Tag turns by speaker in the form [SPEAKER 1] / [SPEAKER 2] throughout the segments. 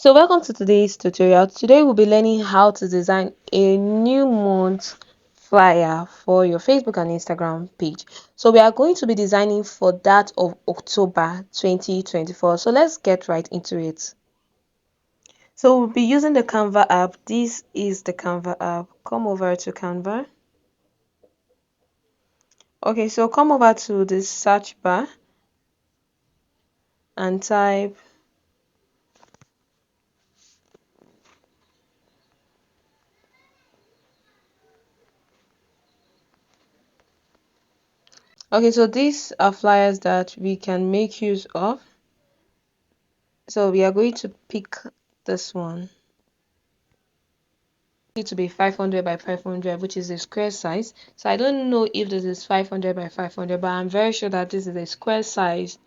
[SPEAKER 1] So welcome to today's tutorial. Today we'll be learning how to design a new month flyer for your Facebook and Instagram page. So we are going to be designing for that of October 2024. So let's get right into it. So we'll be using the Canva app. This is the Canva app. Come over to Canva. Okay, so come over to the search bar and type okay, so these are flyers that we can make use of. So we are going to pick this one. To be 500 by 500, which is a square size. So I don't know if this is 500 by 500, but I'm very sure that this is a square size,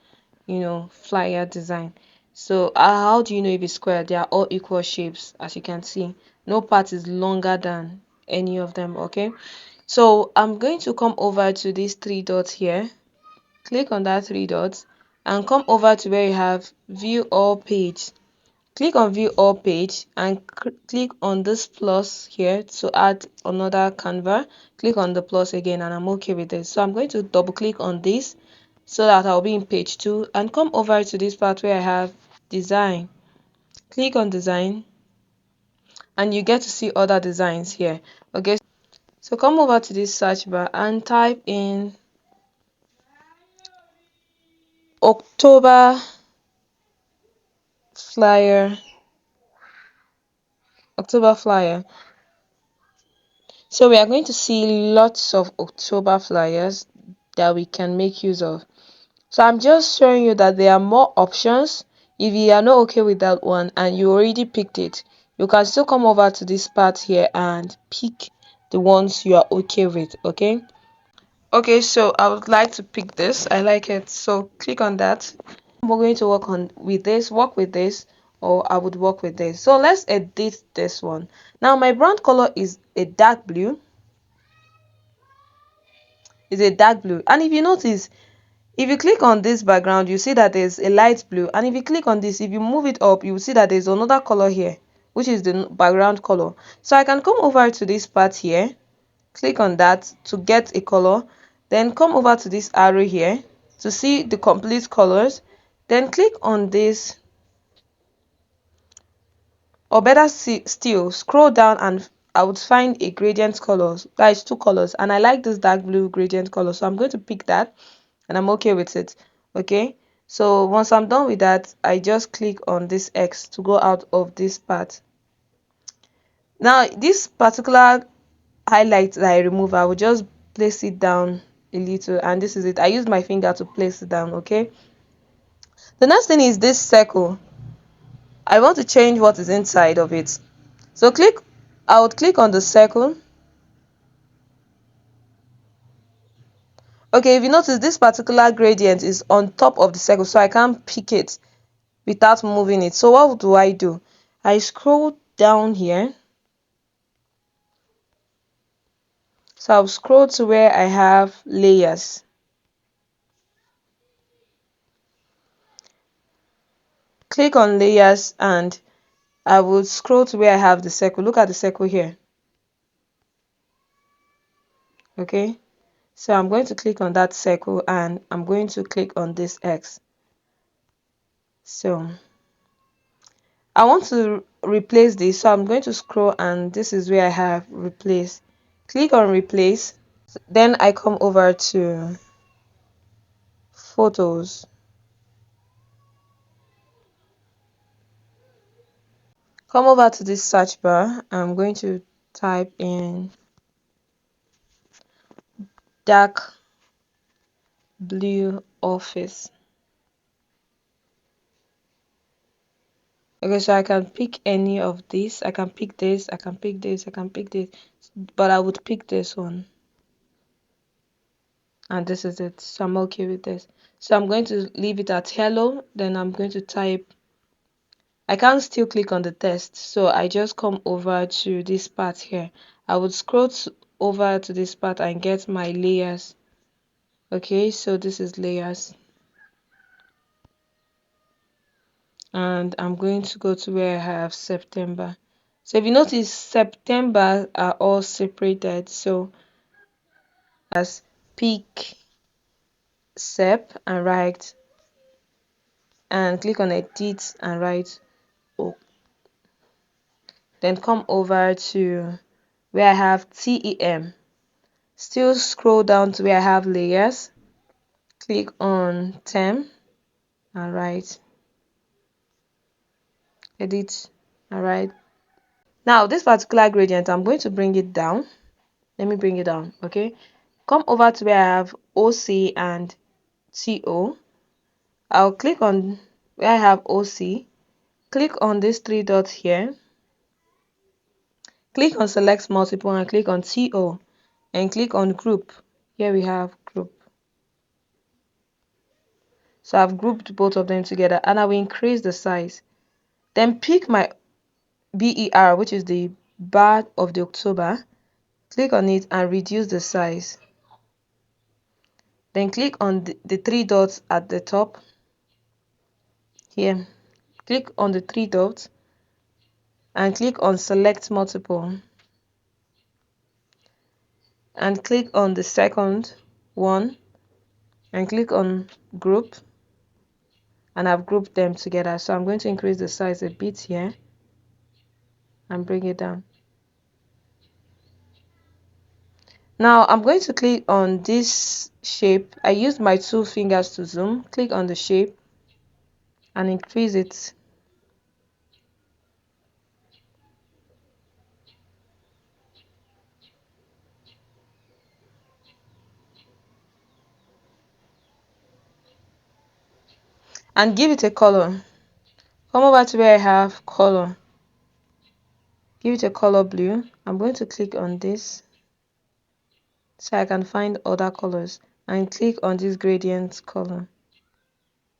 [SPEAKER 1] flyer design. So how do you know if it's square? They are all equal shapes, as you can see. No part is longer than any of them. Okay, so I'm going to come over to these three dots here. Click on that three dots and come over to where you have view all page. Click on view all page and click on this plus here to add another Canva. Click on the plus again and I'm okay with this. So I'm going to double click on this so that I'll be in page 2 and come over to this part where I have design. Click on design and you get to see other designs here. Okay, so come over to this search bar and type in October flyer. October flyer. So we are going to see lots of October flyers that we can make use of. So I'm just showing you that there are more options. If you are not okay with that one and you already picked it, you can still come over to this part here and pick the ones you are okay with. Okay, so I would like to pick this. I like it, so click on that. We're going to work with this, or I would work with this. So let's edit this one. Now my brand color is a dark blue. And if you notice, if you click on this background, you see that there's a light blue, and if you click on this, if you move it up, you will see that there's another color here, which is the background color. So I can come over to this part here, click on that to get a color, then come over to this arrow here to see the complete colors, then click on this, or better still, scroll down and I would find a gradient colors. That is two colors, and I like this dark blue gradient color, so I'm going to pick that and I'm okay with it. Okay, so once I'm done with that, I just click on this X to go out of this part. Now this particular highlight that I remove, I will just place it down a little, and this is it. I use my finger to place it down. Okay, the next thing is this circle. I want to change what is inside of it, so I would click on the circle. Okay, if you notice, this particular gradient is on top of the circle, so I can't pick it without moving it. So what do? I scroll down here. So I'll scroll to where I have layers. Click on layers and I will scroll to where I have the circle. Look at the circle here. Okay, so I'm going to click on that circle and I'm going to click on this X. So I want to replace this, so I'm going to scroll and this is where I have replace. Click on replace. Then I come over to photos. Come over to this search bar. I'm going to type in dark blue office. Okay, so I can pick any of these. I can pick this, I can pick this, I can pick this, but I would pick this one. And this is it. So I'm okay with this. So I'm going to leave it at hello. Then I'm going to type. I can't still click on the text, so I just come over to this part here. I would scroll over to this part and get my layers. Okay, so this is layers. and I'm going to go to where I have September. So if you notice, September are all separated. So as pick Sep and write, and click on edit and write O. Then come over to where I have TEM. Still scroll down to where I have layers. Click on tem and write edit and write. Now this particular gradient, I'm going to bring it down. Let me bring it down. Okay, come over to where I have OC and TO. I'll click on where I have OC. Click on these three dots here. Click on select multiple and click on TO and click on group. Here we have group. So I've grouped both of them together, and I will increase the size. Then pick my BER, which is the bar of the October. Click on it and reduce the size. Then click on the three dots at the top here. Click on the three dots and click on select multiple and click on the second one and click on group, and I've grouped them together. So I'm going to increase the size a bit here and bring it down. Now I'm going to click on this shape. I used my two fingers to zoom. Click on the shape and increase it. And give it a color. Come over to where I have color. Give it a color blue. I'm going to click on this so I can find other colors and click on this gradient color.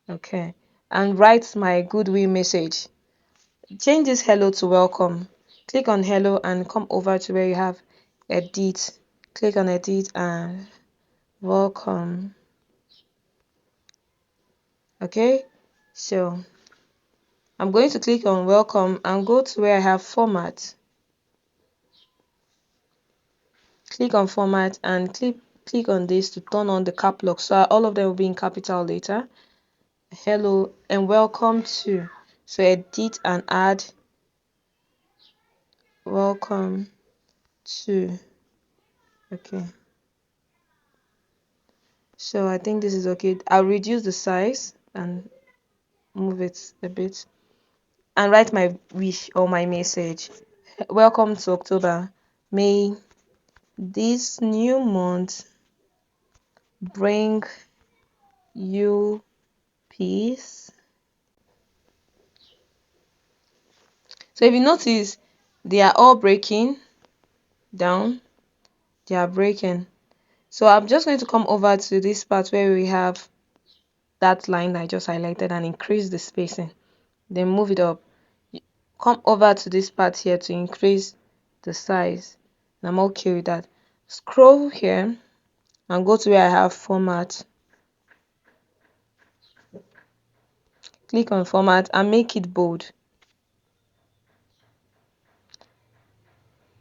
[SPEAKER 1] Okay. And write my goodwill message. Change this hello to welcome. Click on hello and come over to where you have edit. Click on edit and welcome. Okay. So I'm going to click on welcome and go to where I have format. Click on format and click on this to turn on the cap lock, so all of them will be in capital later. Hello and welcome to. So edit and add welcome to. Okay, so I think this is okay. I'll reduce the size and move it a bit and write my wish or my message. Welcome to October. May this new month bring you peace. So if you notice, they are all breaking down. They are breaking. So I'm just going to come over to this part where we have that line I just highlighted and increase the spacing. Then move it up. Come over to this part here to increase the size. And I'm okay with that. Scroll here and go to where I have format. Click on format and make it bold.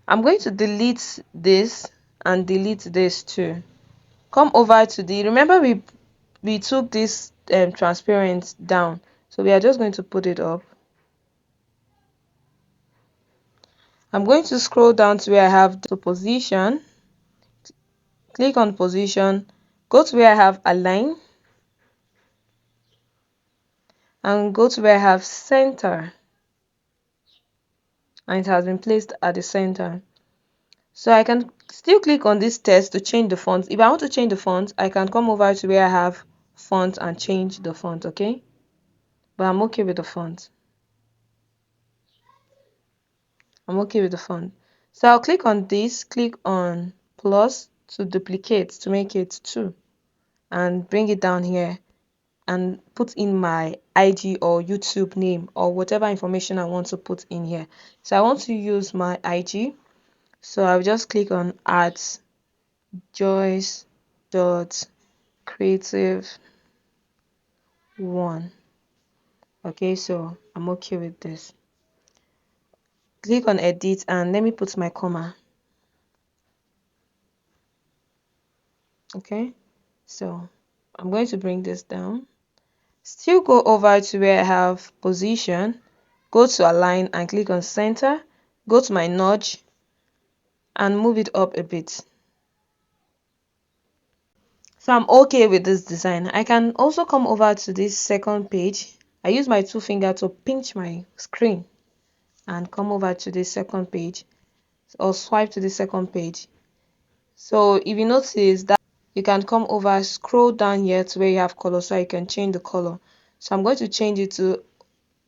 [SPEAKER 1] I'm going to delete this and delete this too. Come over to the, remember we took this transparent down, so we are just going to put it up. I'm going to scroll down to where I have the position. Click on position, go to where I have align and go to where I have center, and it has been placed at the center. So I can still click on this text to change the font. If I want to change the font, I can come over to where I have font and change the font. Okay, but I'm okay with the font. So I'll click on this, click on plus to duplicate to make it 2 and bring it down here and put in my IG or YouTube name or whatever information I want to put in here. So I want to use my IG, so I'll just click on ads Joyce dot creative 1. Okay, so I'm okay with this. Click on edit and let me put my comma. Okay, so I'm going to bring this down. Still go over to where I have position, go to align and click on center, go to my nudge and move it up a bit. So I'm okay with this design. I can also come over to this second page. I use my two fingers to pinch my screen and come over to the second page or swipe to the second page. So if you notice that you can come over, scroll down here to where you have color so you can change the color. So I'm going to change it to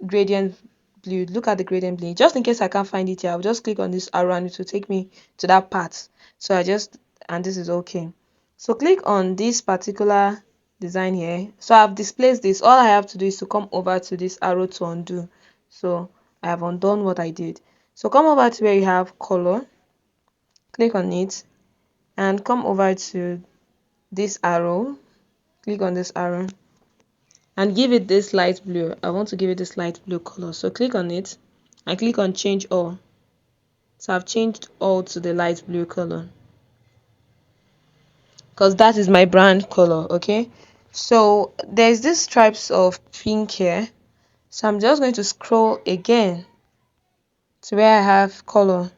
[SPEAKER 1] gradient blue. Look at the gradient blue. Just in case I can't find it here, I'll just click on this arrow and it will take me to that part. So and this is okay. So click on this particular design here. So I've displaced this. All I have to do is to come over to this arrow to undo. So I have undone what I did. So come over to where you have color, click on it and come over to this arrow, click on this arrow and give it this light blue. I want to give it this light blue color. So click on it and click on change all. So I've changed all to the light blue color because that is my brand color. Okay, so there's this stripes of pink here, so I'm just going to scroll again to where I have color,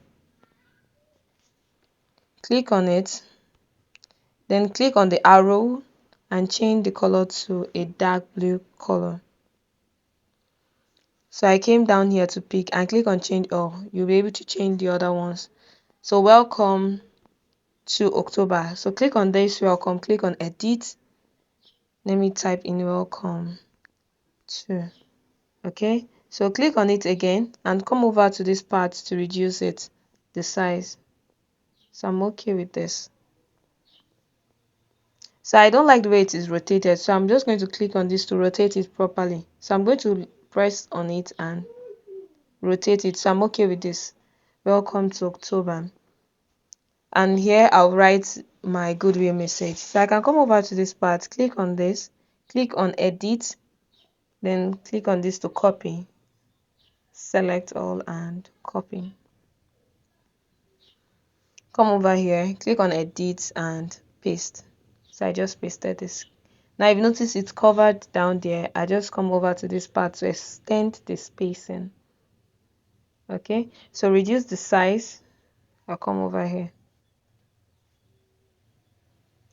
[SPEAKER 1] click on it, then click on the arrow and change the color to a dark blue color. So I came down here to pick and click on change all. You'll be able to change the other ones. So welcome to October. So click on this welcome, click on edit. Let me type in welcome to. Okay, so click on it again and come over to this part to reduce it, the size. So I'm okay with this. So I don't like the way it is rotated, so I'm just going to click on this to rotate it properly. So I'm going to press on it and rotate it. So I'm okay with this. Welcome to October. And here I'll write my goodwill message. So I can come over to this part, click on this, click on edit, then click on this to copy, select all and copy. Come over here, click on edit and paste. So I just pasted this. Now if you notice it's covered down there, I just come over to this part to extend the spacing. Okay, so reduce the size. I'll come over here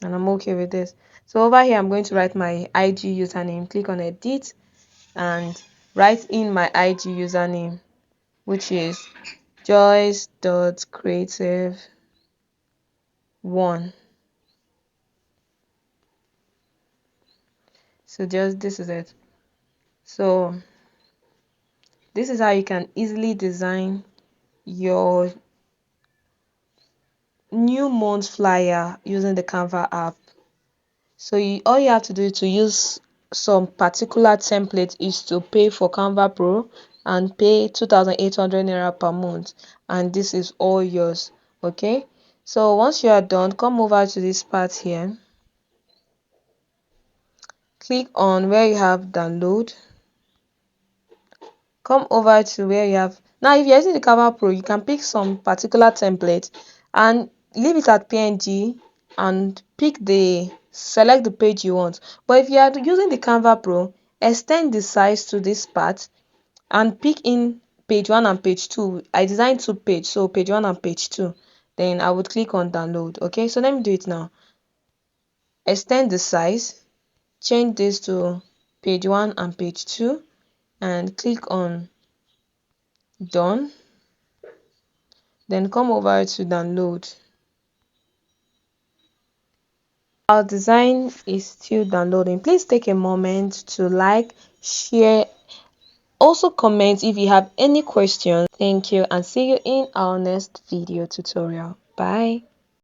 [SPEAKER 1] and I'm okay with this. So over here I'm going to write my IG username. Click on edit and write in my IG username, which is joyce.creative1. So just this is it. So this is how you can easily design your new month flyer using the Canva app. So all you have to do to use some particular template is to pay for Canva Pro and pay 2,800 naira per month, and this is all yours. Okay, so once you are done, come over to this part here, click on where you have download, come over to where you have now. If you're using the Canva Pro, you can pick some particular template and leave it at PNG and select the page you want. But if you are using the Canva Pro, extend the size to this part and pick in page 1 and page 2. I designed 2 pages, so page 1 and page 2. Then I would click on download. Okay, so let me do it now. Extend the size, change this to page 1 and page 2 and click on done. Then come over to download. Our design is still downloading. Please take a moment to like, share, also comment if you have any questions. Thank you and see you in our next video tutorial. Bye.